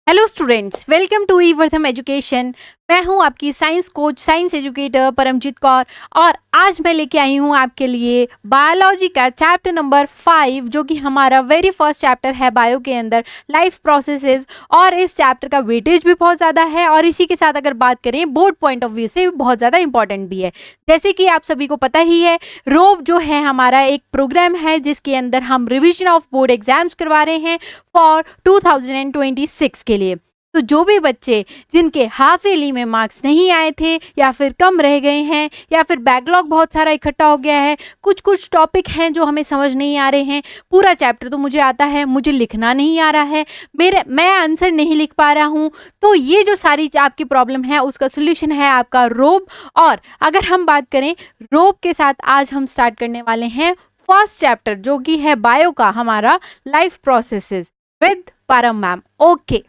Hello students, welcome to ईवर्धम education. मैं हूं आपकी science coach, science educator Paramjit Kaur और आज मैं लेके आई हूं आपके लिए बायोलॉजी का चैप्टर नंबर 5 जो कि हमारा वेरी फर्स्ट चैप्टर है बायो के अंदर, लाइफ प्रोसेसेस। और इस चैप्टर का वेटेज भी बहुत ज़्यादा है और इसी के साथ अगर बात करें बोर्ड पॉइंट ऑफ व्यू से बहुत ज़्यादा इंपॉर्टेंट भी है। जैसे कि आप सभी को पता ही है, रोब जो है हमारा एक प्रोग्राम है जिसके अंदर हम रिविजन ऑफ बोर्ड एग्जाम्स करवा रहे हैं फॉर 2026 के लिए। तो जो भी बच्चे जिनके हाफ ईयरली में मार्क्स नहीं आए थे या फिर कम रह गए हैं या फिर बैकलॉग बहुत सारा इकट्ठा हो गया है, कुछ टॉपिक हैं जो हमें समझ नहीं आ रहे हैं, पूरा चैप्टर तो मुझे आता है, मुझे लिखना नहीं आ रहा है, मैं आंसर नहीं लिख पा रहा हूँ, तो ये जो सारी आपकी प्रॉब्लम है उसका सोल्यूशन है आपका रोब। और अगर हम बात करें रोब के साथ, आज हम स्टार्ट करने वाले हैं फर्स्ट चैप्टर जो कि है बायो का हमारा life processes with Param ma'am. Okay,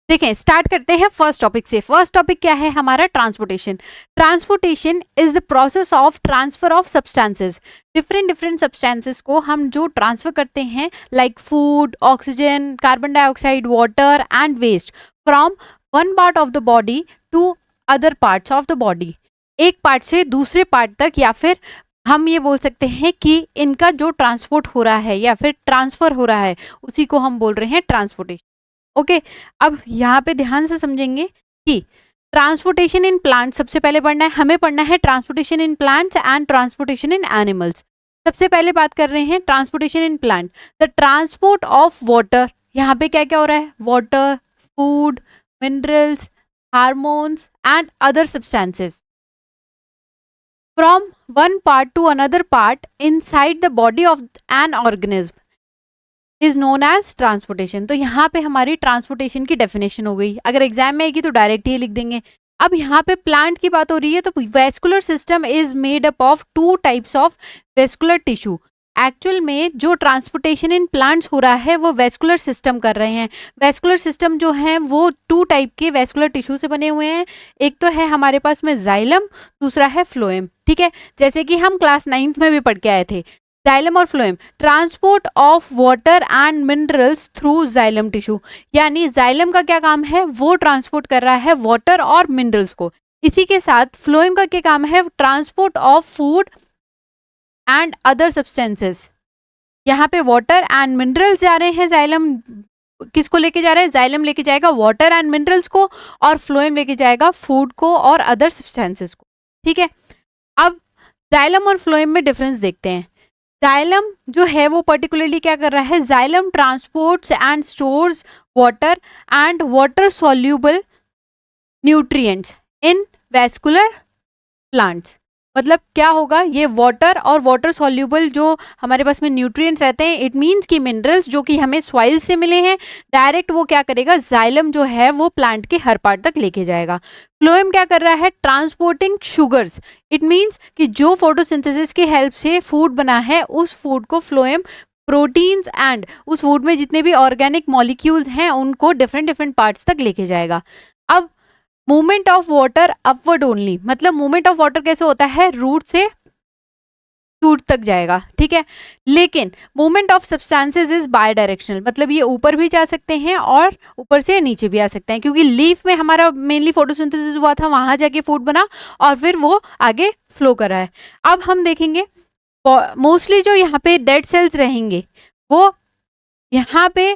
देखें स्टार्ट करते हैं फर्स्ट टॉपिक से। फर्स्ट टॉपिक क्या है हमारा? Transportation. Transportation is the process of transfer of substances. Different substances को हम जो ट्रांसफर करते हैं like food, oxygen, carbon dioxide, water and waste from one part of the body to other parts of the body. एक part से दूसरे part तक, या फिर हम ये बोल सकते हैं कि इनका जो ट्रांसपोर्ट हो रहा है या फिर ट्रांसफर हो रहा है उसी को हम बोल रहे हैं ट्रांसपोर्टेशन। ओके, अब यहाँ पे ध्यान से समझेंगे कि ट्रांसपोर्टेशन इन प्लांट सबसे पहले हमें पढ़ना है transportation in plants and transportation in animals. सबसे पहले बात कर रहे हैं transportation in plant, the transport of water. यहाँ पे क्या क्या हो रहा है? Water, food, minerals, hormones and other substances from one part to another part inside the body of an organism is known as transportation। तो यहाँ पे हमारी ट्रांसपोर्टेशन की डेफिनेशन हो गई। अगर एग्जाम में आएगी तो डायरेक्ट ही लिख देंगे। अब यहाँ पे प्लांट की बात हो रही है तो vascular system is made up of 2 types of vascular tissue. Actual में जो ट्रांसपोर्टेशन इन प्लांट्स हो रहा है वो वेस्कुलर सिस्टम कर रहे हैं। वेस्कुलर सिस्टम जो है वो 2 टाइप के वेस्कुलर टिश्यू से बने हुए हैं। एक तो है हमारे पास में जाइलम, दूसरा है फ्लोएम। ठीक है, जैसे कि हम क्लास 9th में भी पढ़ के आए थे, जाइलम और phloem. Transport of water and minerals through xylem tissue, यानी जाइलम का क्या काम है? वो ट्रांसपोर्ट कर रहा है वाटर और मिनरल्स को। इसी के साथ फ्लोएम का क्या काम है? Transport of food and other substances. यहाँ पे वाटर एंड मिनरल्स जा रहे हैं, जाइलम किसको लेके जा रहा है? जाइलम लेके जाएगा वाटर एंड मिनरल्स को और फ्लोएम लेके जाएगा फूड को और अदर सब्सटेंसेस को। ठीक है, अब जाइलम और फ्लोएम में डिफरेंस देखते हैं। जाइलम जो है वो पर्टिकुलरली क्या कर रहा है? Xylem transports and stores water and water soluble nutrients in vascular plants. मतलब क्या होगा? ये वाटर और वाटर सॉल्यूबल जो हमारे पास में न्यूट्रिएंट्स रहते हैं, इट मीन्स कि मिनरल्स जो कि हमें सॉइल से मिले हैं, डायरेक्ट वो क्या करेगा? जाइलम जो है वो प्लांट के हर पार्ट तक लेके जाएगा। फ्लोएम क्या कर रहा है? Transporting sugars. इट मीन्स कि जो फोटोसिंथेसिस की हेल्प से फूड बना है उस फूड को फ्लोएम प्रोटीन्स एंड उस फूड में जितने भी ऑर्गेनिक मॉलिक्यूल्स हैं उनको डिफरेंट पार्ट्स तक लेके जाएगा। अब movement of water upward only, मतलब मूवमेंट ऑफ वाटर कैसे होता है? रूट से शूट तक जाएगा। ठीक है, लेकिन movement of substances is by directional, मतलब ये ऊपर भी जा सकते हैं और ऊपर से नीचे भी आ सकते हैं, क्योंकि लीफ में हमारा मेनली फोटोसिंथेसिस हुआ था, वहां जाके फूड बना और फिर वो आगे फ्लो कर रहा है। अब हम देखेंगे मोस्टली जो यहाँ पे डेड सेल्स रहेंगे वो यहाँ पे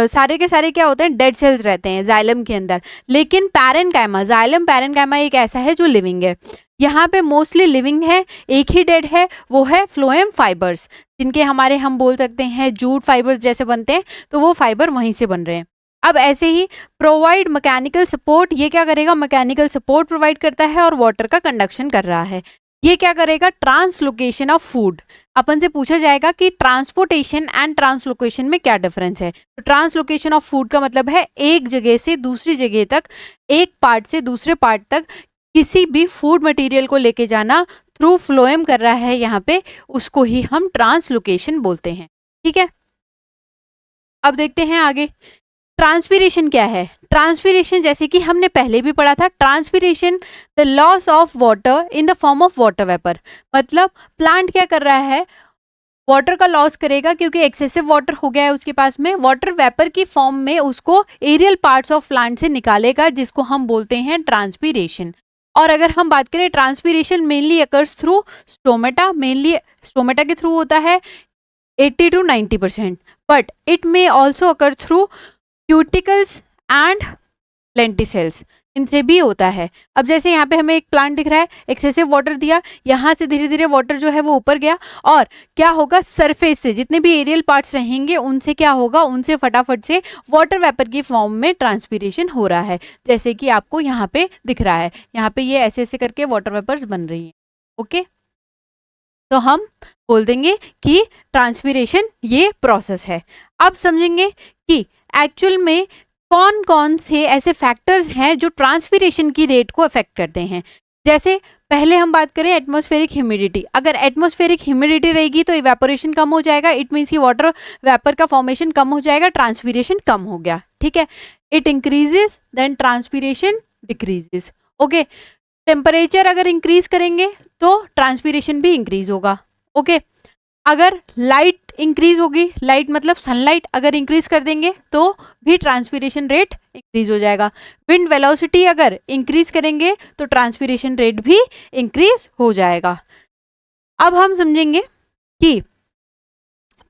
सारे के सारे क्या होते हैं? डेड सेल्स रहते हैं जाइलम के अंदर। लेकिन पैरेनकाइमा, जाइलम पैरेनकाइमा एक ऐसा है जो लिविंग है। यहाँ पे मोस्टली लिविंग है, एक ही डेड है, वो है फ्लोएम फाइबर्स, जिनके हमारे हम बोल सकते हैं जूट फाइबर्स जैसे बनते हैं, तो वो फाइबर वहीं से बन रहे हैं। अब ऐसे ही प्रोवाइड मैकेनिकल सपोर्ट, ये क्या करेगा? मैकेनिकल सपोर्ट प्रोवाइड करता है और वाटर का कंडक्शन कर रहा है। ये क्या करेगा? Translocation of food. अपन से पूछा जाएगा कि ट्रांसपोर्टेशन एंड ट्रांसलोकेशन में क्या डिफरेंस है। तो ट्रांसलोकेशन ऑफ फूड का मतलब है एक जगह से दूसरी जगह तक, एक पार्ट से दूसरे पार्ट तक किसी भी फूड मटेरियल को लेके जाना थ्रू फ्लोएम कर रहा है यहाँ पे, उसको ही हम ट्रांसलोकेशन बोलते हैं। ठीक है, अब देखते हैं आगे ट्रांसपीरेशन क्या है। ट्रांसपीरेशन जैसे कि हमने पहले भी पढ़ा था, transpiration the loss of water in the form of water vapour. मतलब प्लांट क्या कर रहा है? वाटर का लॉस करेगा क्योंकि एक्सेसिव वाटर हो गया है उसके पास में, वाटर वेपर की फॉर्म में उसको एरियल पार्ट्स ऑफ प्लांट से निकालेगा, जिसको हम बोलते हैं ट्रांसपीरेशन। और अगर हम बात करें transpiration mainly occurs through stomata, mainly stomata के थ्रू होता है 80 to 90%, but it may also occur through cuticles and lenticels, इनसे भी होता है। अब जैसे यहाँ पे हमें एक प्लांट दिख रहा है, एक्सेसिव वाटर दिया, यहाँ से धीरे धीरे वाटर जो है वो ऊपर गया, और क्या होगा, सरफेस से जितने भी एरियल पार्ट्स रहेंगे उनसे क्या होगा, उनसे फटाफट से वाटर वेपर की फॉर्म में ट्रांसपीरेशन हो रहा है, जैसे कि आपको यहाँ पे दिख रहा है। यहाँ पे ये ऐसे ऐसे करके वाटर वेपर्स बन रही हैं। ओके, तो हम बोल देंगे कि ट्रांसपीरेशन ये प्रोसेस है। अब समझेंगे कि एक्चुअल में कौन कौन से ऐसे फैक्टर्स हैं जो ट्रांसपीरेशन की रेट को अफेक्ट करते हैं। जैसे पहले हम बात करें एटमॉस्फेरिक ह्यूमिडिटी, अगर एटमॉस्फेरिक ह्यूमिडिटी रहेगी तो इवेपोरेशन कम हो जाएगा, इट मीन्स कि वाटर वेपर का फॉर्मेशन कम हो जाएगा, ट्रांसपीरेशन कम हो गया। ठीक है, it increases then transpiration decreases. Okay, temperature अगर इंक्रीज करेंगे तो ट्रांसपीरेशन भी इंक्रीज होगा। ओके, अगर लाइट इंक्रीज होगी, लाइट मतलब सनलाइट अगर इंक्रीज कर देंगे तो भी ट्रांसपीरेशन रेट इंक्रीज हो जाएगा। विंड वेलोसिटी अगर इंक्रीज करेंगे तो ट्रांसपीरेशन रेट भी इंक्रीज हो जाएगा। अब हम समझेंगे कि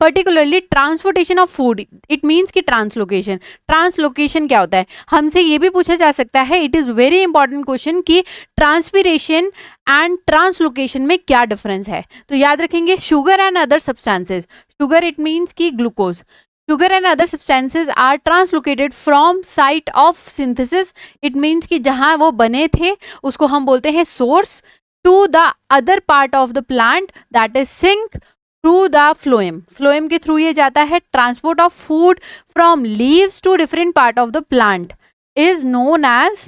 particularly transportation of food, it means कि ट्रांसलोकेशन। ट्रांसलोकेशन क्या होता है, हमसे ये भी पूछा जा सकता है, it is very important question कि ट्रांसपीरेशन एंड ट्रांसलोकेशन में क्या डिफरेंस है। तो याद रखेंगे, sugar and other substances, sugar it means कि glucose, sugar and other substances are translocated from site of synthesis, it means कि जहाँ वो बने थे उसको हम बोलते हैं source, to the other part of the plant that is sink through the phloem, phloem के थ्रू ये जाता है। Transport of food from leaves to different part of the plant is known as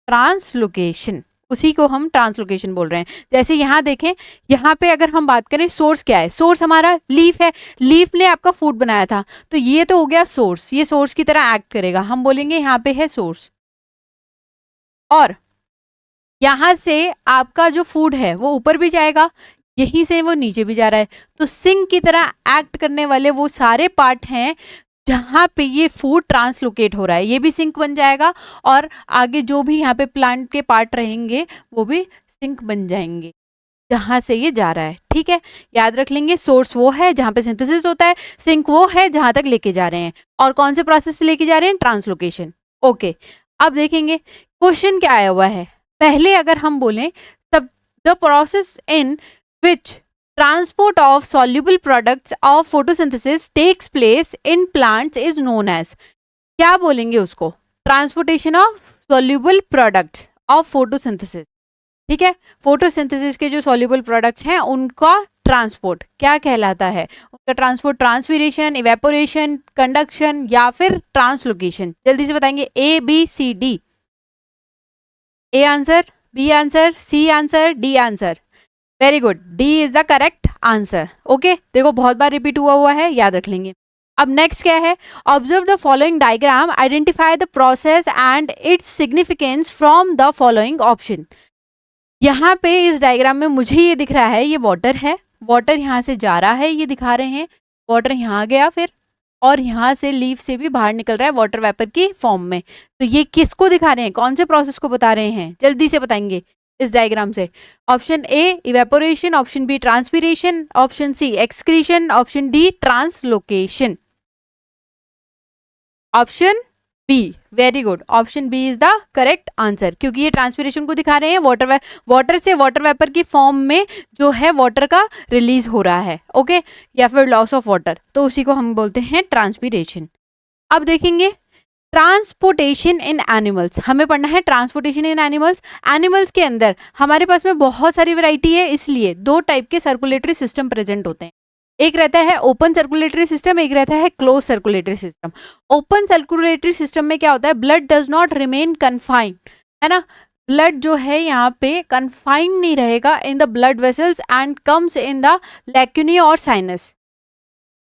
translocation, उसी को हम translocation बोल रहे हैं। जैसे यहाँ देखें, यहाँ पे अगर हम बात करें सोर्स क्या है, सोर्स हमारा लीफ है, लीफ ने आपका फूड बनाया था, तो ये तो हो गया सोर्स, ये सोर्स की तरह एक्ट करेगा, हम बोलेंगे यहाँ पे है सोर्स। और यहाँ से आपका जो फूड है वो ऊपर भी जाएगा, यहीं से वो नीचे भी जा रहा है, तो सिंक की तरह एक्ट करने वाले वो सारे पार्ट हैं जहाँ पे ये फूड ट्रांसलोकेट हो रहा है, ये भी सिंक बन जाएगा, और आगे जो भी यहाँ पे प्लांट के पार्ट रहेंगे वो भी सिंक बन जाएंगे जहाँ से ये जा रहा है। ठीक है, याद रख लेंगे, सोर्स वो है जहाँ पे सिंथेसिस होता है, सिंक वो है जहाँ तक लेके जा रहे हैं, और कौन से प्रोसेस से लेके जा रहे हैं, ट्रांसलोकेशन। ओके, अब देखेंगे क्वेश्चन क्या आया हुआ है। पहले अगर हम बोलें तब the process in which transport of soluble products of photosynthesis takes place in plants is known as, क्या बोलेंगे उसको, transportation of soluble products of photosynthesis। ठीक है, फोटोसिंथेसिस के जो soluble products हैं उनका ट्रांसपोर्ट क्या कहलाता है, उनका ट्रांसपोर्ट ट्रांसपीरेशन, इवेपोरेशन, कंडक्शन या फिर ट्रांसलोकेशन। जल्दी से बताएंगे, A B C D, A answer, B answer, C answer, D answer. Very good, D is the correct answer. Okay, देखो बहुत बार रिपीट हुआ है, याद रख लेंगे। अब नेक्स्ट क्या है, observe the following diagram, identify the process and its significance from the following option. यहाँ पे इस डायग्राम में मुझे ये दिख रहा है, ये वाटर है, वाटर यहाँ से जा रहा है, ये दिखा रहे हैं, वाटर यहाँ गया फिर, और यहाँ से लीफ से भी बाहर निकल रहा है वाटर वेपर की फॉर्म में। तो ये किसको दिखा रहे हैं, कौन से प्रोसेस को बता रहे हैं, जल्दी से बताएंगे इस डायग्राम से। Option A evaporation, option B transpiration, option C excretion, option D translocation. Option B, very good, option B is the correct answer, क्योंकि ये ट्रांसपीरेशन को दिखा रहे हैं, वाटर से वाटर वेपर की फॉर्म में जो है वाटर का रिलीज हो रहा है। ओके, या फिर लॉस ऑफ वाटर, तो उसी को हम बोलते हैं ट्रांसपीरेशन। अब देखेंगे ट्रांसपोर्टेशन इन एनिमल्स, हमें पढ़ना है ट्रांसपोर्टेशन इन एनिमल्स। एनिमल्स के अंदर हमारे पास में बहुत सारी वैरायटी है, इसलिए दो टाइप के सर्कुलेटरी सिस्टम प्रेजेंट होते हैं, एक रहता है ओपन सर्कुलेटरी सिस्टम, एक रहता है close circulatory system. Open circulatory system में क्या होता है, blood does not remain confined, है ना, ब्लड जो है यहाँ पे कन्फाइंड नहीं रहेगा in the blood vessels and comes in the lacunae और साइनस।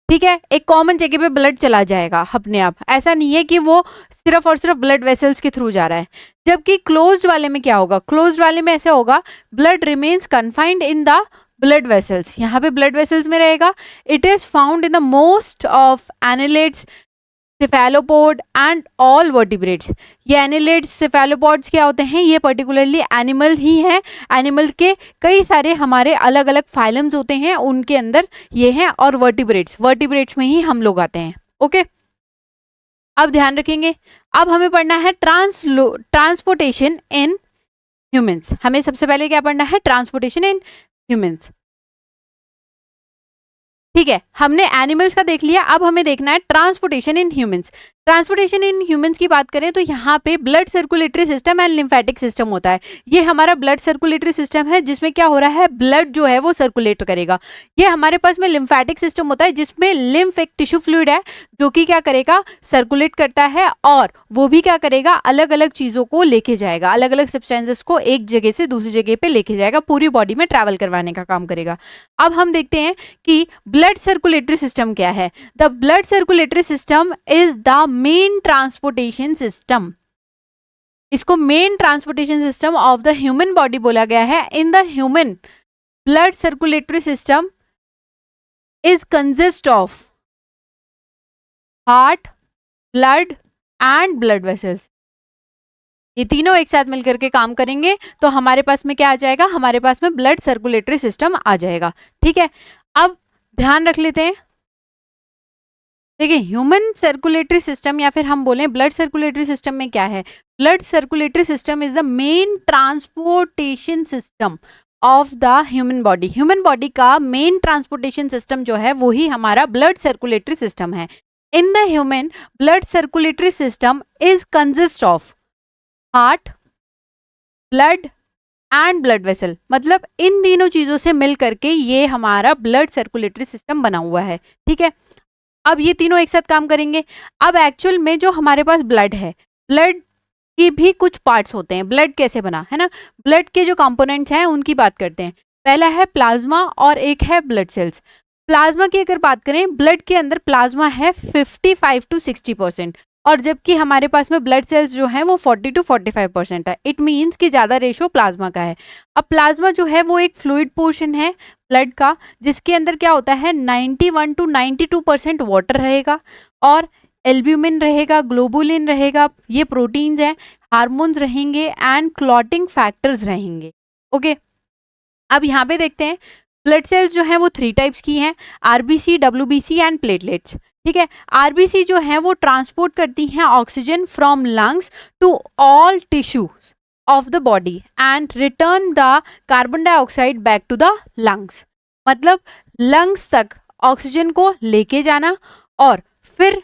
ठीक है, एक कॉमन जगह पे ब्लड चला जाएगा अपने आप, ऐसा नहीं है कि वो सिर्फ और सिर्फ ब्लड वेसल्स के थ्रू जा रहा है। जबकि क्लोज्ड वाले में क्या होगा, क्लोज्ड वाले में ऐसे होगा, blood remains confined in the blood vessels, यहाँ पे ब्लड वेसल्स में रहेगा। It is found in the most of annelids, cephalopod and all vertebrates. ये एनिलिड्स, सेफेलोपोड्स क्या होते हैं, ये पर्टिकुलरली एनिमल ही हैं। एनिमल के कई सारे हमारे अलग अलग फाइलम्स होते हैं, उनके अंदर ये हैं। और वर्टिब्रेट्स में ही हम लोग आते हैं। ओके, अब ध्यान रखेंगे, अब हमें पढ़ना है ट्रांसपोर्टेशन इन ह्यूमंस। हमें सबसे पहले क्या पढ़ना है, ट्रांसपोर्टेशन इन ह्यूमंस। ठीक है, हमने एनिमल्स का देख लिया, अब हमें देखना है transportation in humans. Transportation in humans की बात करें तो यहाँ पे blood circulatory system and lymphatic system होता है। ये हमारा ब्लड सर्कुलेटरी सिस्टम है, जिसमें क्या हो रहा है, ब्लड जो है वो सर्कुलेट करेगा। ये हमारे पास में लिम्फेटिक सिस्टम होता है, जिसमें लिम्फ एक टिश्यू फ्लूइड है जो कि क्या करेगा, सर्कुलेट करता है, और वो भी क्या करेगा, अलग अलग चीजों को लेके जाएगा, अलग अलग सब्सटेंसेस को एक जगह से दूसरी जगह पे लेके जाएगा, पूरी बॉडी में ट्रैवल करवाने का काम करेगा। अब हम देखते हैं कि ब्लड सर्कुलेटरी सिस्टम क्या है। The blood circulatory system is the main transportation system. इसको main transportation system of the human body बोला गया है। In the human blood circulatory system is consist of heart, blood and blood vessels. ये तीनों एक साथ मिलकर के काम करेंगे तो हमारे पास में क्या आ जाएगा, हमारे पास में ब्लड सर्कुलेटरी सिस्टम आ जाएगा। ठीक है, अब ध्यान रख लेते हैं, देखिए ह्यूमन सर्कुलेटरी सिस्टम या फिर हम बोलें ब्लड सर्कुलेटरी सिस्टम में क्या है। Blood circulatory system is the main transportation system of the human body. Human body का मेन ट्रांसपोर्टेशन सिस्टम जो है वो ही हमारा ब्लड सर्कुलेटरी सिस्टम है। In the human blood circulatory system is consist of heart, blood and blood vessel. मतलब इन तीनों चीजों से मिल करके ये हमारा ब्लड सर्कुलेटरी सिस्टम बना हुआ है। ठीक है, अब ये तीनों एक साथ काम करेंगे। अब एक्चुअल में जो हमारे पास ब्लड है, ब्लड की भी कुछ पार्ट्स होते हैं। ब्लड कैसे बना है ना, ब्लड के जो कंपोनेंट्स हैं उनकी बात करते हैं। पहला है प्लाज्मा और एक है ब्लड सेल्स। प्लाज्मा की अगर बात करें, ब्लड के अंदर प्लाज्मा है 55 to 60%, और जबकि हमारे पास में ब्लड सेल्स जो हैं वो 40 to 45% है। इट मीन्स कि ज़्यादा रेशो प्लाज्मा का है। अब प्लाज्मा जो है वो एक फ्लूइड पोर्शन है ब्लड का, जिसके अंदर क्या होता है 91 to 92% वाटर रहेगा, और एल्ब्यूमिन रहेगा, ग्लोबुलिन रहेगा, ये प्रोटीन्स हैं, हार्मोन्स रहेंगे एंड क्लॉटिंग फैक्टर्स रहेंगे। ओके, अब यहाँ पे देखते हैं ब्लड सेल्स जो हैं वो 3 टाइप्स की हैं, आरबीसी, डब्ल्यूबीसी एंड प्लेटलेट्स। ठीक है, आरबीसी जो है वो ट्रांसपोर्ट करती हैं oxygen from lungs to all tissues of the body and return the carbon dioxide back to the lungs. मतलब लंग्स तक ऑक्सीजन को लेके जाना, और फिर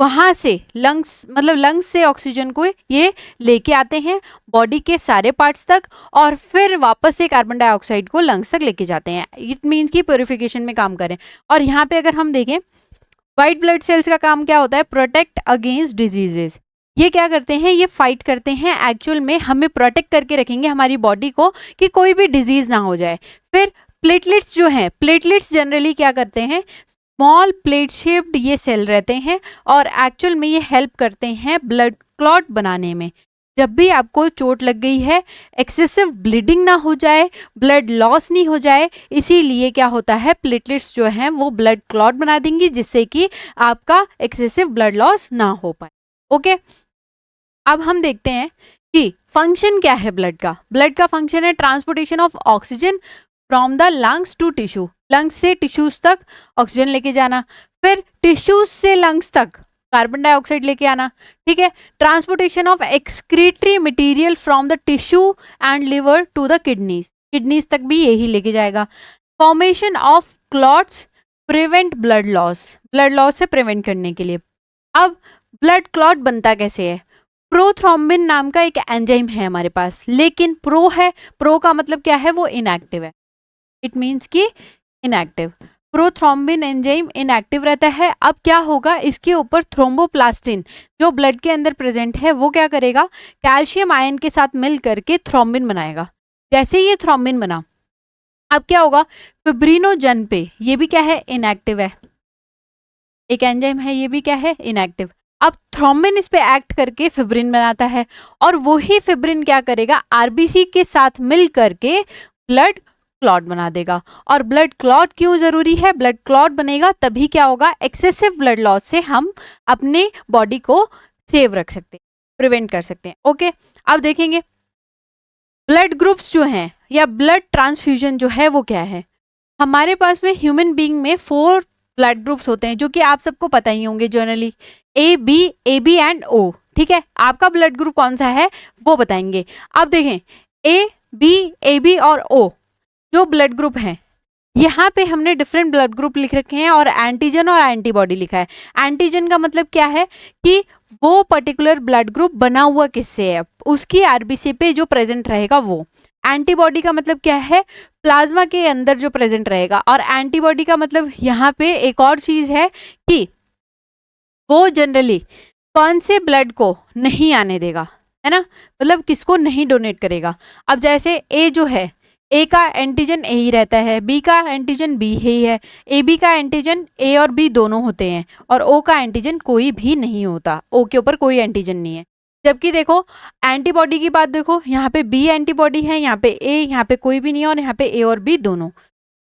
वहाँ से लंग्स से ऑक्सीजन को ये लेके आते हैं बॉडी के सारे पार्ट्स तक, और फिर वापस से कार्बन डाइऑक्साइड को लंग्स तक लेके जाते हैं। इट मीन्स कि प्योरिफिकेशन में काम करें। और यहाँ पे अगर हम देखें, वाइट ब्लड सेल्स का काम क्या होता है, प्रोटेक्ट अगेंस्ट डिजीजेस। ये क्या करते हैं, ये फाइट करते हैं, एक्चुअल में हमें प्रोटेक्ट करके रखेंगे हमारी बॉडी को कि कोई भी डिजीज ना हो जाए। फिर प्लेटलेट्स जो हैं, प्लेटलेट्स जनरली क्या करते हैं, स्मॉल प्लेट शेप्ड ये सेल रहते हैं, और एक्चुअल में ये हेल्प करते हैं ब्लड क्लॉट बनाने में। जब भी आपको चोट लग गई है, एक्सेसिव ब्लीडिंग ना हो जाए, ब्लड लॉस नहीं हो जाए, इसीलिए क्या होता है, प्लेटलेट्स जो हैं वो ब्लड क्लॉट बना देंगी, जिससे कि आपका एक्सेसिव ब्लड लॉस ना हो पाए। ओके, अब हम देखते हैं कि फंक्शन क्या है ब्लड का। ब्लड का फंक्शन है transportation of oxygen from the lungs to tissue. Lungs से टिश्यूज तक ऑक्सीजन लेके जाना, फिर टिश्यूज से लंग्स तक कार्बन डाइऑक्साइड लेके आना। ठीक है, transportation of excretory material from the tissue and liver to the kidneys तक भी यही लेके जाएगा। Formation of clots prevent blood loss से प्रिवेंट करने के लिए। अब ब्लड क्लॉट बनता कैसे है, प्रोथ्रोम्बिन नाम का एक एंजाइम है हमारे पास, लेकिन प्रो है, प्रो का मतलब क्या है, वो इनएक्टिव है। इट मीन्स कि इनएक्टिव, प्रोथ्रोम्बिन एंजाइम इनएक्टिव रहता है। अब क्या होगा, इसके ऊपर थ्रोम्बोप्लास्टिन जो ब्लड के अंदर प्रेजेंट है वो क्या करेगा, कैल्शियम आयन के साथ मिल करके थ्रोम्बिन बनाएगा। जैसे ये थ्रोम्बिन बना, अब क्या होगा, फिब्रिनोजन पे, ये भी क्या है, इनएक्टिव है, एक एंजाइम है, ये भी क्या है, इनएक्टिव। अब थ्रोम्बिन इस पे एक्ट करके फिब्रिन बनाता है, और वही फिब्रिन क्या करेगा, आरबीसी के साथ मिल करके ब्लड क्लॉट बना देगा। और ब्लड क्लॉट क्यों जरूरी है? ब्लड क्लॉट बनेगा तभी क्या होगा, एक्सेसिव ब्लड लॉस से हम अपने बॉडी को सेव रख सकते हैं, प्रिवेंट कर सकते हैं। ओके, अब देखेंगे ब्लड ग्रुप्स जो हैं या ब्लड ट्रांसफ्यूजन जो है वो क्या है। हमारे पास में ह्यूमन बीइंग में 4 ब्लड ग्रुप्स होते हैं जो कि आप सबको पता ही होंगे जनरली, ए बी एंड ओ। ठीक है, आपका ब्लड ग्रुप कौन सा है वो बताएंगे। अब देखें ए बी और ओ जो ब्लड ग्रुप हैं, यहाँ पे हमने डिफरेंट ब्लड ग्रुप लिख रखे हैं और एंटीजन और एंटीबॉडी लिखा है। एंटीजन का मतलब क्या है कि वो पर्टिकुलर ब्लड ग्रुप बना हुआ किससे है, उसकी आरबीसी पे जो प्रेजेंट रहेगा वो। एंटीबॉडी का मतलब क्या है, प्लाज्मा के अंदर जो प्रेजेंट रहेगा। और एंटीबॉडी का मतलब यहाँ पे एक और चीज है कि वो जनरली कौन से ब्लड को नहीं आने देगा, है ना, मतलब किसको नहीं डोनेट करेगा। अब जैसे ए जो है, ए का एंटीजन ए ही रहता है, बी का एंटीजन बी ही है, ए बी का एंटीजन ए और बी दोनों होते हैं, और ओ का एंटीजन कोई भी नहीं होता, ओ के ऊपर कोई एंटीजन नहीं है। जबकि देखो एंटीबॉडी की बात देखो, यहाँ पे बी एंटीबॉडी है, यहाँ पे ए, यहाँ पे कोई भी नहीं है, और यहाँ पे ए और बी दोनों।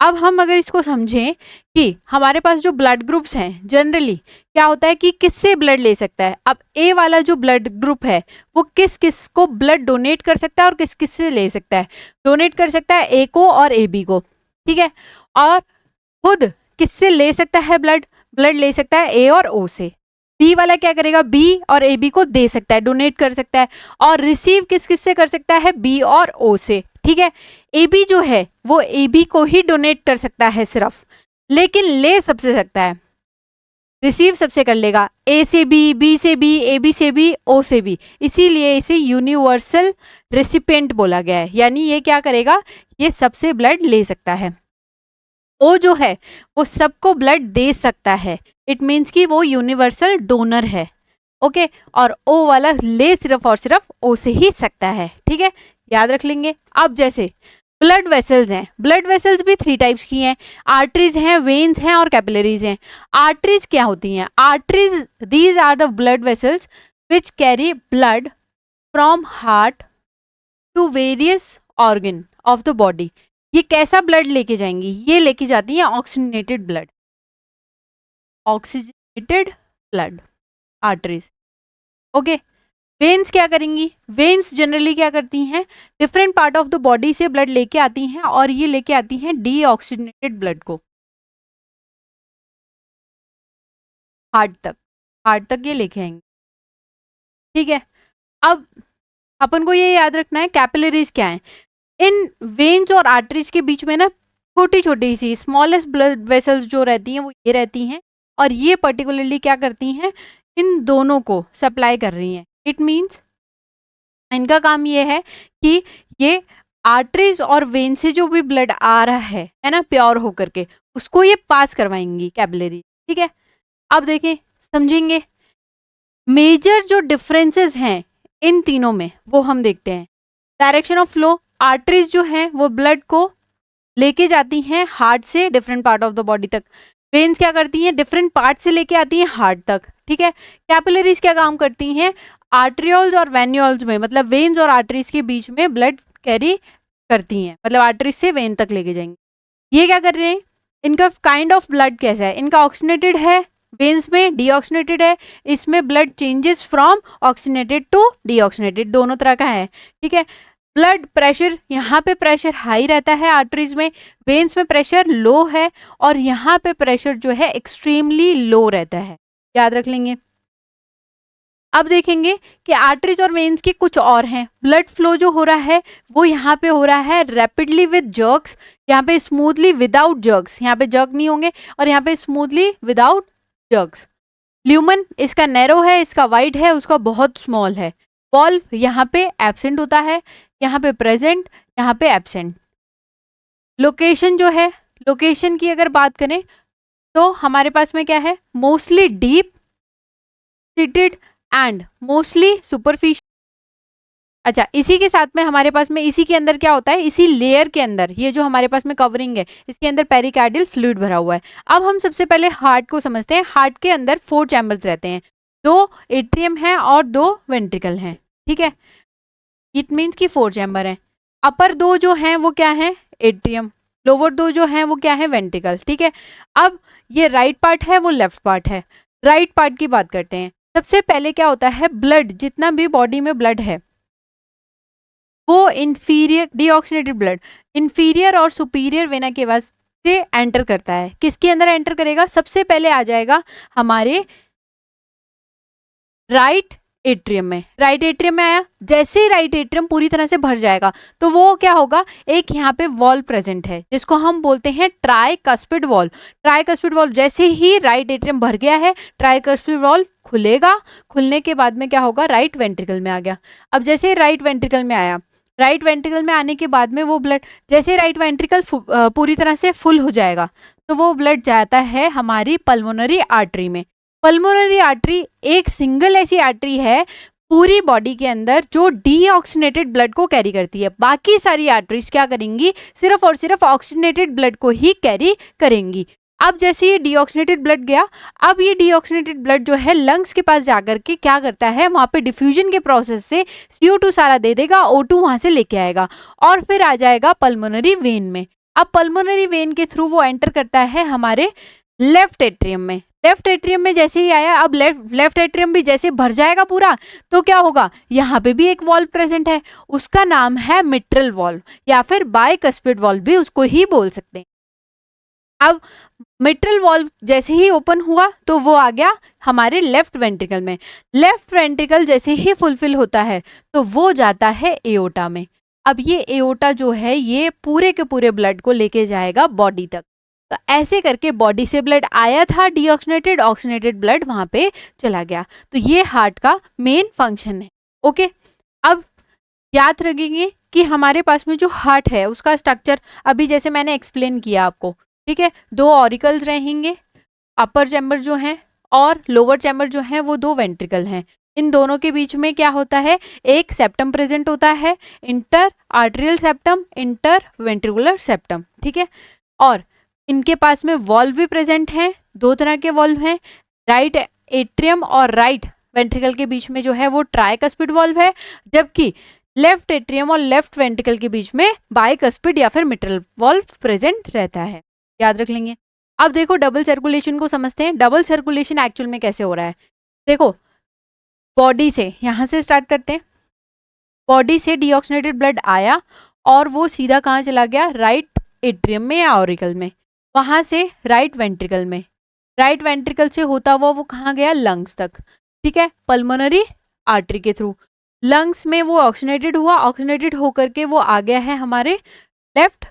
अब हम अगर इसको समझें कि हमारे पास जो ब्लड ग्रुप्स हैं जनरली क्या होता है कि किससे ब्लड ले सकता है। अब ए वाला जो ब्लड ग्रुप है वो किस किस को ब्लड डोनेट कर सकता है और किस किस से ले सकता है। डोनेट कर सकता है ए को और ए बी को, ठीक है, और खुद किससे ले सकता है ब्लड, ब्लड ले सकता है ए और ओ से। बी वाला क्या करेगा, बी और ए बी को दे सकता है, डोनेट कर सकता है, और रिसीव किस किस से कर सकता है, बी और ओ से। ठीक है, ए बी जो है वो ए बी को ही डोनेट कर सकता है सिर्फ, लेकिन ले सबसे सकता है, रिसीव सबसे कर लेगा, ए से बी से बी, ए बी से बी, ओ से बी, इसीलिए इसे यूनिवर्सल रेसिपिएंट बोला गया है। यानी ये क्या करेगा, ये सबसे ब्लड ले सकता है। ओ जो है वो सबको ब्लड दे सकता है, इट मीन्स कि वो यूनिवर्सल डोनर है। ओके, और ओ वाला ले सिर्फ और सिर्फ ओ से ही सकता है। ठीक है, याद रख लेंगे। अब जैसे ब्लड वेसल्स हैं, ब्लड वेसल्स भी 3 टाइप्स की हैं, आर्टरीज हैं, वेन्स हैं और कैपिलरीज हैं। आर्टरीज क्या होती हैं, arteries these are the blood vessels which carry blood from heart to various organ of the body. ये कैसा ब्लड लेके जाएंगी, ये लेके जाती हैं oxygenated blood, oxygenated blood arteries. Okay, veins क्या करेंगी, वेन्स जनरली क्या करती हैं, different part of the body से ब्लड लेके आती हैं, और ये लेके आती हैं डीऑक्सीजनेटेड ब्लड को हार्ट तक, हार्ट तक ये लेके आएंगे। ठीक है, अब अपन को ये याद रखना है कैपिलरीज क्या है। इन वेन्स और आर्टरीज के बीच में ना छोटी छोटी सी स्मॉलेस्ट ब्लड वेसल्स जो रहती हैं वो ये रहती हैं, और ये पर्टिकुलरली क्या करती हैं, इन दोनों को सप्लाई कर रही हैं। इट मीन्स इनका काम ये है कि ये आर्टरीज और वेन से जो भी ब्लड आ रहा है ना, प्योर होकर के उसको ये पास करवाएंगी कैपिलरी। ठीक है, अब देखें समझेंगे मेजर जो डिफरेंसेस हैं इन तीनों में वो हम देखते हैं। डायरेक्शन ऑफ फ्लो, आर्टरीज जो है वो ब्लड को लेके जाती हैं हार्ट से different part of the body तक, वेन्स क्या करती हैं, डिफरेंट पार्ट से लेके आती हैं हार्ट तक। ठीक है, कैपिलरीज क्या काम करती हैं, आर्ट्रियोल्स और वेन्यूल्स में, मतलब वेन्स और आर्टरीज के बीच में ब्लड कैरी करती हैं, मतलब आर्टरीज से वेन तक लेके जाएंगे। ये क्या कर रहे हैं, इनका काइंड ऑफ ब्लड कैसा है, इनका ऑक्सीजनेटेड है, वेन्स में डीऑक्सीजनेटेड है, इसमें blood changes from oxygenated to deoxygenated, दोनों तरह का है। ठीक है, ब्लड प्रेशर, यहाँ पे प्रेशर हाई रहता है आर्टरीज में, वेन्स में प्रेशर लो है, और यहाँ पे प्रेशर जो है एक्सट्रीमली लो रहता है, याद रख लेंगे। अब देखेंगे कि आर्टरीज और वेन्स के कुछ और हैं। ब्लड फ्लो जो हो रहा है वो यहाँ पे हो रहा है रैपिडली विद जर्क्स, यहाँ पे स्मूथली विदाउट जर्क्स, यहाँ पे जर्क नहीं होंगे, और यहाँ पे स्मूथली विदाउट जर्क्स। ल्यूमन इसका नैरो है, इसका वाइड है, उसका बहुत स्मॉल है। वॉल्व यहाँ पे एब्सेंट होता है, यहाँ पे प्रेजेंट, यहाँ पे एब्सेंट। लोकेशन जो है, लोकेशन की अगर बात करें तो हमारे पास में क्या है, mostly deep seated and mostly superficial. अच्छा, इसी के साथ में हमारे पास में इसी के अंदर क्या होता है, इसी लेयर के अंदर ये जो हमारे पास में कवरिंग है इसके अंदर पेरिकार्डियल फ्लूइड भरा हुआ है। अब हम सबसे पहले हार्ट को समझते हैं। हार्ट के अंदर 4 चैम्बर्स रहते हैं, 2 एट्रियम है और 2 वेंट्रिकल हैं। ठीक है, इट मीन्स कि 4 चैम्बर हैं। अपर 2 जो हैं वो क्या है, एट्रियम, लोअर दो जो है वो क्या है, वेंट्रिकल, ठीक है। अब ये राइट पार्ट है, वो लेफ्ट पार्ट है। राइट पार्ट की बात करते हैं। सबसे पहले क्या होता है, ब्लड, जितना भी बॉडी में ब्लड है वो इंफीरियर डीऑक्सीनेटेड ब्लड इंफीरियर और सुपीरियर वेना के बाद से एंटर करता है। किसके अंदर एंटर करेगा, सबसे पहले आ जाएगा हमारे राइट एट्रियम में। राइट एट्रियम में आया, जैसे ही राइट एट्रियम पूरी तरह से भर जाएगा तो वो क्या होगा, एक यहाँ पे वॉल्व प्रेजेंट है जिसको हम बोलते हैं ट्राइकस्पिड वॉल्व। ट्राइकस्पिड वॉल्व, जैसे ही राइट एट्रियम भर गया है ट्राइकस्पिड वॉल्व खुलेगा। खुलने के बाद में क्या होगा, राइट वेंट्रिकल में आ गया। अब जैसे राइट वेंट्रिकल में आया, राइट वेंट्रिकल में आने के बाद में वो ब्लड, जैसे राइट वेंट्रिकल पूरी तरह से फुल हो जाएगा तो वो ब्लड जाता है हमारी पल्मोनरी आर्टरी में। पल्मोनरी आर्टरी एक सिंगल ऐसी आर्टरी है पूरी बॉडी के अंदर जो डीऑक्सीनेटेड ब्लड को कैरी करती है। बाकी सारी आर्टरीज क्या करेंगी, सिर्फ और सिर्फ ऑक्सीनेटेड ब्लड को ही कैरी करेंगी। अब जैसे ये डीऑक्सीनेटेड ब्लड गया, अब ये डीऑक्सीनेटेड ब्लड जो है लंग्स के पास जाकर के क्या करता है, वहां पे डिफ्यूजन के प्रोसेस से CO2 सारा दे देगा, O2 वहां से लेके आएगा और फिर आ जाएगा पल्मोनरी वेन में। अब पल्मोनरी वेन के थ्रू वो एंटर करता है हमारे लेफ्ट एट्रियम में। लेफ्ट एट्रियम में जैसे ही आया, अब लेफ्ट एट्रियम भी जैसे भर जाएगा पूरा तो क्या होगा, यहाँ पे भी एक वॉल्व प्रेजेंट है, उसका नाम है मिट्रल वॉल्व या फिर बाइकस्पिड वॉल्व भी उसको ही बोल सकते हैं। अब मिट्रल वॉल्व जैसे ही ओपन हुआ तो वो आ गया हमारे लेफ्ट वेंट्रिकल में। लेफ्ट वेंट्रिकल जैसे ही फुलफिल होता है तो वो जाता है एओर्टा में। अब ये एओर्टा जो है ये पूरे के पूरे ब्लड को लेके जाएगा बॉडी तक। तो ऐसे करके बॉडी से ब्लड आया था डीऑक्सीनेटेड, ऑक्सीनेटेड ब्लड वहां पे चला गया। तो ये हार्ट का मेन फंक्शन है। ओके, अब याद रखेंगे कि हमारे पास में जो हार्ट है उसका स्ट्रक्चर अभी जैसे मैंने एक्सप्लेन किया आपको, ठीक है। दो ऑरिकल्स रहेंगे, अपर चैम्बर जो है और लोअर चैम्बर जो है वो दो वेंट्रिकल हैं। इन दोनों के बीच में क्या होता है, एक सेप्टम प्रेजेंट होता है, inter arterial septum, inter ventricular septum, ठीक है। और इनके पास में वॉल्व भी प्रेजेंट हैं, दो तरह के वॉल्व हैं। राइट एट्रियम और राइट वेंट्रिकल के बीच में जो है वो ट्राइकस्पिड वॉल्व है, जबकि लेफ्ट एट्रियम और लेफ्ट वेंट्रिकल के बीच में बाइकस्पिड या फिर मिट्रल वॉल्व प्रेजेंट रहता है। याद रख लेंगे। अब देखो डबल सर्कुलेशन को समझते हैं। डबल सर्कुलेशन एक्चुअल में कैसे हो रहा है, देखो बॉडी से, यहाँ से स्टार्ट करते हैं। बॉडी से डीऑक्सीनेटेड ब्लड आया और वो सीधा कहाँ चला गया, राइट एट्रियम में या ऑरिकल में, वहां से राइट वेंट्रिकल में, राइट वेंट्रिकल से होता हुआ वो कहाँ गया, लंग्स तक, ठीक है, पल्मोनरी आर्टरी के थ्रू। लंग्स में वो ऑक्सीनेटेड हुआ, ऑक्सीनेटेड होकर के वो आ गया है हमारे लेफ्ट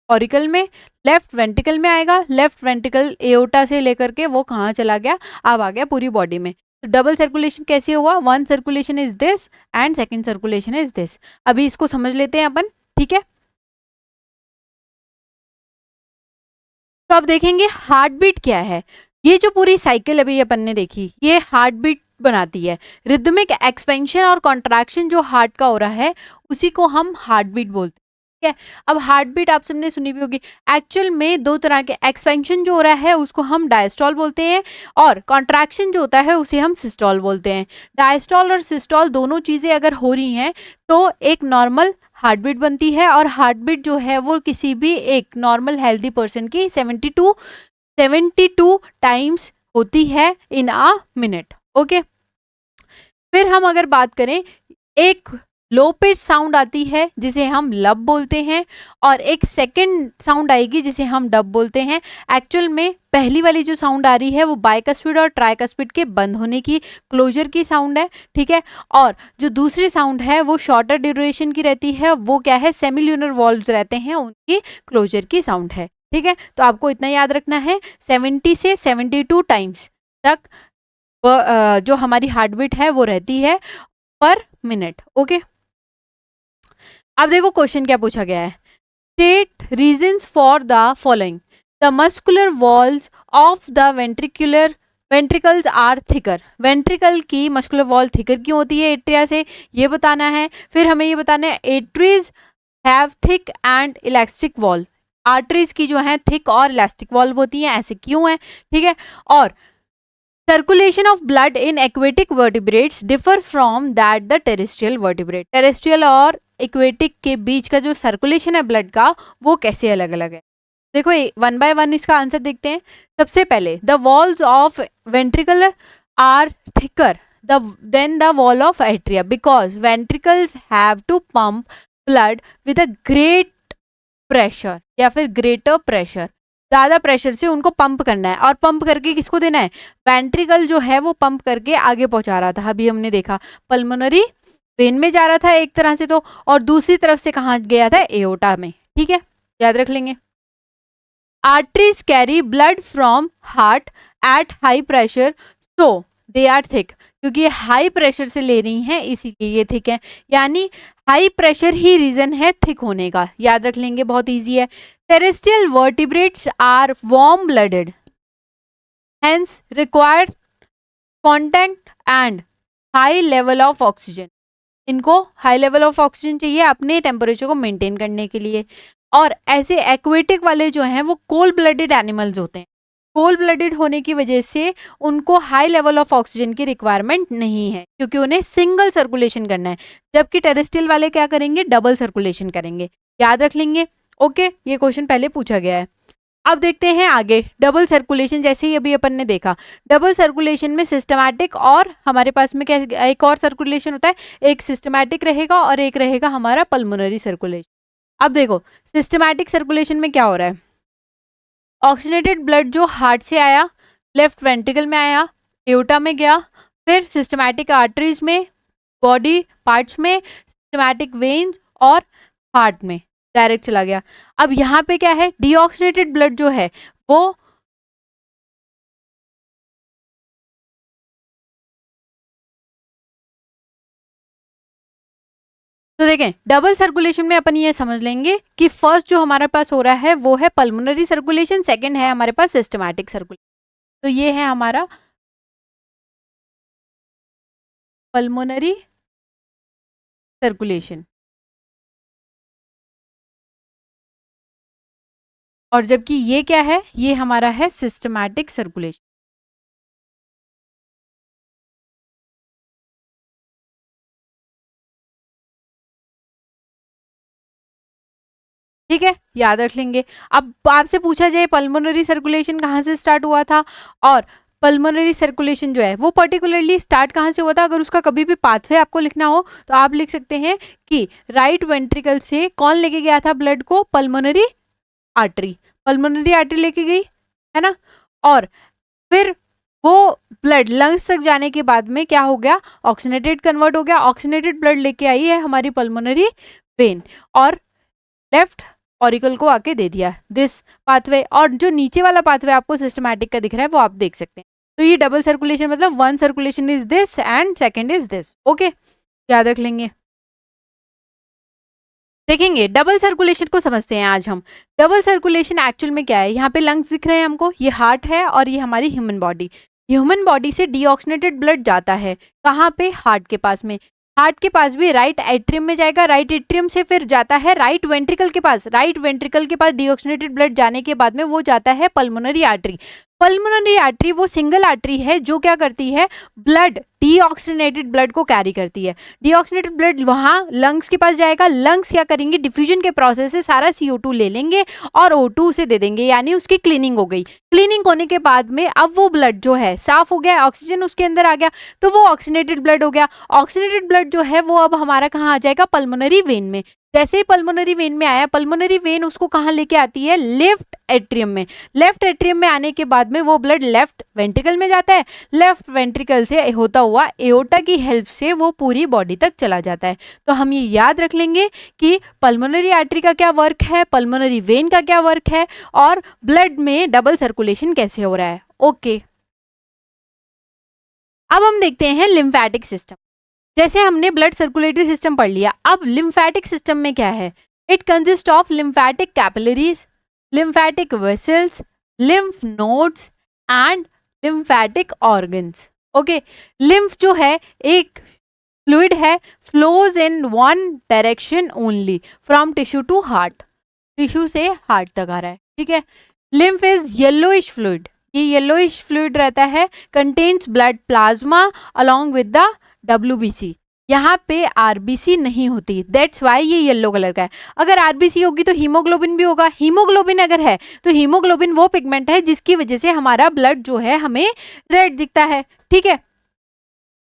ऑरिकल में, लेफ्ट वेंट्रिकल में आएगा। लेफ्ट वेंट्रिकल एओर्टा से लेकर के वो कहाँ चला गया, अब आ गया पूरी बॉडी में। तो डबल सर्कुलेशन कैसे हुआ, one circulation is this and second circulation is this. अभी इसको समझ लेते हैं अपन, ठीक है। तो अब देखेंगे हार्ट बीट क्या है। ये जो पूरी साइकिल अभी अपन ने देखी ये हार्ट बीट बनाती है। रिदमिक एक्सपेंशन और कॉन्ट्रैक्शन जो हार्ट का हो रहा है उसी को हम हार्ट बीट बोलते हैं, ठीक है। अब हार्ट बीट आप सबने सुनी भी होगी। एक्चुअल में दो तरह के, एक्सपेंशन जो हो रहा है उसको हम डायस्टॉल बोलते हैं और कॉन्ट्रैक्शन जो होता है उसे हम सिस्टॉल बोलते हैं। डायस्टॉल और सिस्टॉल दोनों चीजें अगर हो रही हैं तो एक नॉर्मल हार्ट बीट बनती है और हार्ट बीट जो है वो किसी भी एक नॉर्मल हेल्दी पर्सन की 72 टाइम्स होती है इन अ मिनट। ओके, फिर हम अगर बात करें, एक लो पिच साउंड आती है जिसे हम लब बोलते हैं और एक सेकंड साउंड आएगी जिसे हम डब बोलते हैं। एक्चुअल में पहली वाली जो साउंड आ रही है वो बाइकस्पिड और ट्राइकस्पिड के बंद होने की, क्लोजर की साउंड है, ठीक है। और जो दूसरी साउंड है वो शॉर्टर ड्यूरेशन की रहती है, वो क्या है, सेमिल्यूनर वॉल्व्स रहते हैं उनकी क्लोजर की साउंड है, ठीक है। तो आपको इतना याद रखना है, 70 से 72 टाइम्स तक जो हमारी हार्ट बीट है वो रहती है पर मिनट। ओके, अब देखो क्वेश्चन क्या पूछा गया है, state reasons for the following, the muscular walls of the ventricles are thicker. Ventricle की मस्कुलर वॉल थिकर क्यों होती है एट्रिया से, ये बताना है। फिर हमें ये बताना है arteries have thick and elastic wall, arteries की जो है थिक और इलास्टिक वॉल्व होती है, ऐसे क्यों है, ठीक है। और circulation of blood in aquatic vertebrates differ from that the terrestrial vertebrate. Terrestrial और एक्वेटिक के बीच का जो सर्कुलेशन है ब्लड का वो कैसे अलग अलग है। देखो वन बाय वन इसका आंसर देखते हैं। सबसे पहले the walls of ventricle are thicker than the wall of atria because ventricles have to pump blood with a great pressure या फिर ग्रेटर प्रेशर, ज्यादा प्रेशर से उनको पंप करना है। और पंप करके किसको देना है, वेंट्रिकल जो है वो पंप करके आगे पहुंचा रहा था, अभी हमने देखा पल्मोनरी वेन में जा रहा था एक तरह से तो, और दूसरी तरफ से कहाँ गया था, एओर्टा में। ठीक है, याद रख लेंगे। Arteries carry blood from heart at high pressure so they are thick, क्योंकि ये हाई प्रेशर से ले रही हैं इसीलिए ये थिक है, यानी हाई प्रेशर ही रीजन है थिक होने का, याद रख लेंगे, बहुत इजी है। Terrestrial vertebrates are warm blooded hence require contact and high level of oxygen, इनको हाई लेवल ऑफ ऑक्सीजन चाहिए अपने टेम्परेचर को मेंटेन करने के लिए। और ऐसे एक्वेटिक वाले जो हैं वो कोल्ड ब्लडेड एनिमल्स होते हैं, कोल्ड ब्लडेड होने की वजह से उनको हाई लेवल ऑफ ऑक्सीजन की रिक्वायरमेंट नहीं है, क्योंकि उन्हें सिंगल सर्कुलेशन करना है, जबकि टेरेस्ट्रियल वाले क्या करेंगे, डबल सर्कुलेशन करेंगे, याद रख लेंगे। ओके, ये क्वेश्चन पहले पूछा गया है। अब देखते हैं आगे, डबल सर्कुलेशन जैसे ही अभी अपन ने देखा, डबल सर्कुलेशन में सिस्टमैटिक और हमारे पास में क्या एक और सर्कुलेशन होता है, एक सिस्टमैटिक रहेगा और एक रहेगा हमारा पल्मोनरी सर्कुलेशन। अब देखो सिस्टमैटिक सर्कुलेशन में क्या हो रहा है, ऑक्सीजनेटेड ब्लड जो हार्ट से आया, लेफ्ट वेंट्रिकल में आया, एओर्टा में गया, फिर सिस्टमैटिक आर्टरीज में, बॉडी पार्ट्स में, सिस्टमैटिक वेन्स और हार्ट में डायरेक्ट चला गया। अब यहाँ पे क्या है, डीऑक्सीजनेटेड ब्लड जो है वो तो देखें डबल सर्कुलेशन में अपन ये समझ लेंगे कि फर्स्ट जो हमारे पास हो रहा है वो है पल्मोनरी सर्कुलेशन, सेकंड है हमारे पास सिस्टमैटिक सर्कुलेशन। तो ये है हमारा पल्मोनरी सर्कुलेशन, और जबकि ये क्या है, ये हमारा है सिस्टमैटिक सर्कुलेशन। ठीक है, याद रख लेंगे। अब आपसे पूछा जाए पल्मोनरी सर्कुलेशन कहाँ से स्टार्ट हुआ था, और पल्मोनरी सर्कुलेशन जो है वो पर्टिकुलरली स्टार्ट कहाँ से हुआ था, अगर उसका कभी भी पाथवे आपको लिखना हो तो आप लिख सकते हैं कि राइट वेंट्रिकल से कौन लेके गया था ब्लड को, पल्मोनरी आर्टरी, पल्मोनरी आर्टरी लेके गई है ना, और फिर वो ब्लड लंग्स तक जाने के बाद में क्या हो गया, ऑक्सीजनेटेड कन्वर्ट हो गया, ऑक्सीजनेटेड ब्लड लेके आई है हमारी पल्मोनरी वेन और लेफ्ट ऑरिकल को आके दे दिया दिस पाथवे। और जो नीचे वाला पाथवे आपको सिस्टमैटिक का दिख रहा है वो आप देख सकते हैं। तो ये डबल सर्कुलेशन मतलब one circulation is this and second is this. Okay, याद रख लेंगे। देखेंगे डबल सर्कुलेशन को समझते हैं आज हम। डबल सर्कुलेशन एक्चुअल में क्या है, यहाँ पे लंग्स दिख रहे हैं हमको, ये हार्ट है और ये हमारी ह्यूमन बॉडी। ह्यूमन बॉडी से डीऑक्सीजनेटेड ब्लड जाता है कहाँ पे, हार्ट के पास में। हार्ट के पास भी राइट एट्रियम में जाएगा, राइट एट्रियम से फिर जाता है राइट वेंट्रिकल के पास, राइट वेंट्रिकल के पास डीऑक्सीजनेटेड ब्लड जाने के बाद में वो जाता है पल्मोनरी आर्टरी। पल्मोनरी आर्टरी वो सिंगल आर्टरी है जो क्या करती है, ब्लड डीऑक्सीजनेटेड ब्लड को कैरी करती है। डीऑक्सीजनेटेड ब्लड वहाँ लंग्स के पास जाएगा, लंग्स क्या करेंगे, डिफ्यूजन के प्रोसेस से सारा CO2 ले लेंगे और O2 उसे दे देंगे, यानी उसकी क्लीनिंग हो गई। क्लीनिंग होने के बाद में अब वो ब्लड जो है साफ हो गया, ऑक्सीजन उसके अंदर आ गया, तो वो ऑक्सीजनेटेड ब्लड हो गया। ऑक्सीजनेटेड ब्लड जो है वो अब हमारा कहाँ आ जाएगा, पल्मोनरी वेन में। जैसे ही पल्मोनरी वेन में आया, पल्मोनरी वेन उसको कहाँ लेके आती है, लेफ्ट एट्रियम में। लेफ्ट एट्रियम में आने के बाद में वो ब्लड लेफ्ट वेंट्रिकल में जाता है, लेफ्ट वेंट्रिकल से होता हुआ एओर्टा की हेल्प से वो पूरी बॉडी तक चला जाता है। तो हम ये याद रख लेंगे कि पल्मोनरी आर्टरी का क्या वर्क है, पल्मोनरी वेन का क्या वर्क है, और ब्लड में डबल सर्कुलेशन कैसे हो रहा है। ओके, अब हम देखते हैं लिम्फेटिक सिस्टम। जैसे हमने ब्लड सर्कुलेटरी सिस्टम पढ़ लिया, अब लिम्फेटिक सिस्टम में क्या है, it consist of lymphatic capillaries, lymphatic vessels, lymph nodes and lymphatic organs. Okay, lymph जो है एक फ्लूइड है, flows in one direction only from tissue to heart, tissue से हार्ट तक आ रहा है। ठीक है, lymph is yellowish fluid, ये येलोइश फ्लूइड रहता है, contains blood plasma along with the WBC, यहाँ पे आरबीसी नहीं होती, दैट्स वाई ये येलो कलर का है। अगर आरबीसी होगी तो हीमोग्लोबिन भी होगा, हीमोग्लोबिन अगर है तो हीमोग्लोबिन वो पिगमेंट है जिसकी वजह से हमारा ब्लड जो है हमें रेड दिखता है, ठीक है।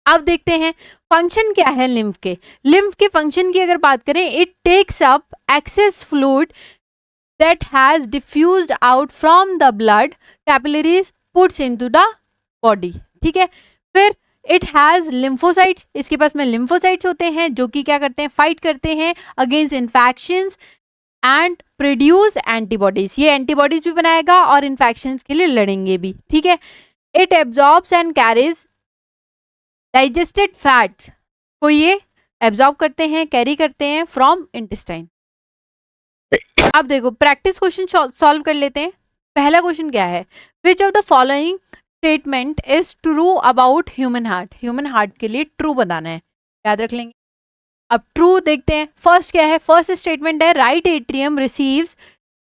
अब देखते हैं फंक्शन क्या है लिम्फ के। लिम्फ के फंक्शन की अगर बात करें, it takes up excess fluid that has diffused out from the blood capillaries puts into the body, ठीक है। फिर it has lymphocytes, इसके पास में lymphocytes होते हैं जो कि क्या करते हैं, फाइट करते हैं against infections and produce antibodies. ये एंटीबॉडीज भी बनाएगा और इन्फेक्शंस के लिए लड़ेंगे भी, ठीक है। It absorbs and carries digested fats, को ये एब्जॉर्ब करते हैं, कैरी करते हैं फ्रॉम इंटेस्टाइन। अब देखो प्रैक्टिस क्वेश्चन सॉल्व कर लेते हैं। पहला क्वेश्चन क्या है, which of the following statement is true about human heart. Human heart के लिए ट्रू बताना है, याद रख लेंगे। अब ट्रू देखते हैं, फर्स्ट क्या है, फर्स्ट स्टेटमेंट है right atrium receives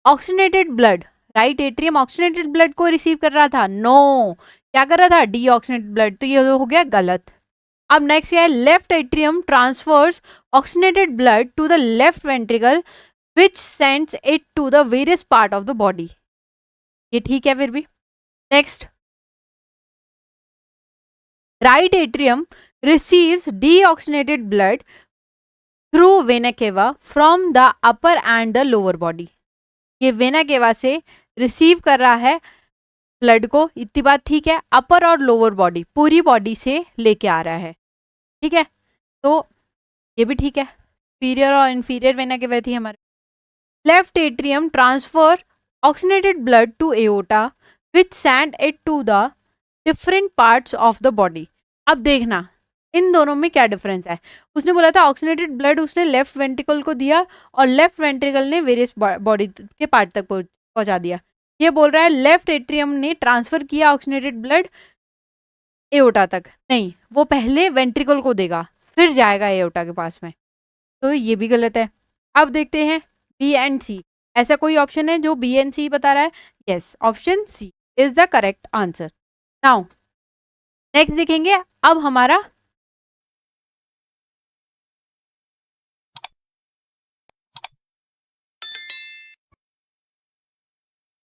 oxygenated blood. Right atrium oxygenated blood को रिसीव कर रहा था, नो क्या कर रहा था, डीऑक्सीनेटेड ब्लड, तो ये हो गया गलत। अब नेक्स्ट क्या है, left atrium transfers oxygenated blood to the left ventricle which sends it to the various part of the body, ये ठीक है फिर भी। Next, right atrium receives deoxygenated blood through vena cava from the upper and the lower body, ये vena cava से receive कर रहा है ब्लड को, इतनी बात ठीक है। अपर और लोअर बॉडी, पूरी बॉडी से लेके आ रहा है, ठीक है, तो ये भी ठीक है। सुपीरियर और इंफीरियर वेना केवा थी हमारे। Left atrium transfer oxygenated blood to aorta which send it to the different parts of the body। अब देखना इन दोनों में क्या डिफरेंस है। उसने बोला था ऑक्सीनेटेड ब्लड उसने लेफ्ट वेंट्रिकल को दिया और लेफ्ट वेंट्रिकल ने वेरियस बॉडी के पार्ट तक पहुंचा दिया। ये बोल रहा है लेफ्ट एट्रियम ने ट्रांसफर किया ऑक्सीनेटेड ब्लड एओर्टा तक, नहीं वो पहले वेंट्रिकल को देगा फिर जाएगा एओर्टा के पास में, तो ये भी गलत है। अब देखते हैं बी एंड सी, ऐसा कोई ऑप्शन है जो बी एंड सी बता रहा है, yes option C is the correct answer. Now next देखेंगे, अब हमारा